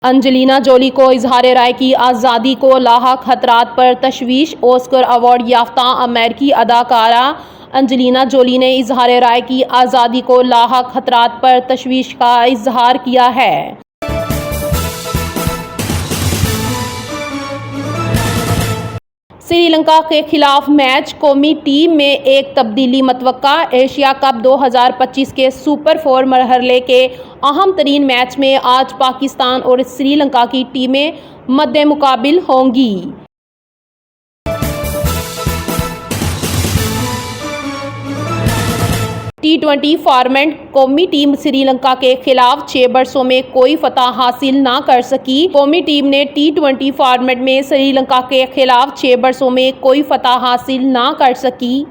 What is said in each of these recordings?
Angelina जोली को इजहार राय की आज़ादी को लाहक खतरात पर तशवीश। ऑस्कर अवार्ड याफ्ता अमेरिकी अदाकारा अंजलिना जोली ने इजहार राय की आज़ादी को लाहक खतरात पर तशवीश का इजहार किया है। श्रीलंका के खिलाफ मैच, कौमी टीम में एक तब्दीली मतवक्का। एशिया कप 2025 के सुपर 4 मरहले के अहम तरीन मैच में आज पाकिस्तान और श्रीलंका की टीमें मद्दे मुकाबिल होंगी। T20 फॉर्मेट, कौमी टीम श्रीलंका के खिलाफ 6 बरसों में कोई फतह हासिल ना कर सकी। कौमी टीम ने T20 फॉर्मेट में श्रीलंका के खिलाफ 6 बरसों में कोई फतह हासिल ना कर सकी।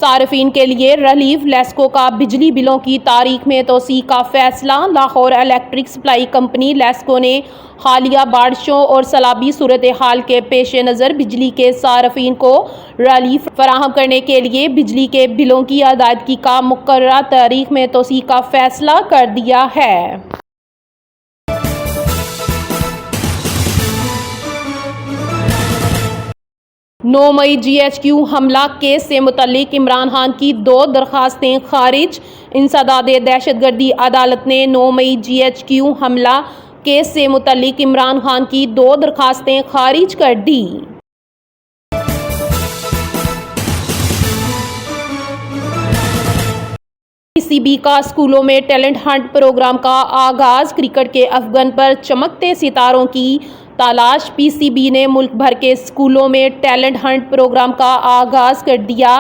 सार्फिन के लिए रिलीफ लेस्को का बिजली बिलों की तारीख में तोसी का फैसला। Lahore electric supply company LESCO ने हालिया बारिशों और सैलाबी सूरत हाल के पेश नज़र बिजली के सार्फिन को रिलीफ फराहम करने के लिए बिजली के बिलों की अदायगी का मुकर्रर तारीख में तोसी का फैसला कर दिया है। 9 मई GHQ हमला केस से मुतल्लिक इमरान खान की 2 दरखास्तें खारिज। इंसदाद दहशतगर्दी अदालत ने 9 मई GHQ हमला केस से मुतल्लिक इमरान खान की 2 दरखास्तें खारिज कर दी। PCB का स्कूलों में टैलेंट हंट प्रोग्राम का आगाज। क्रिकेट के अफगान पर चमकते सितारों की तलाश। PCB ने मुल्क भर के स्कूलों में टैलेंट हंट प्रोग्राम का आगाज कर दिया।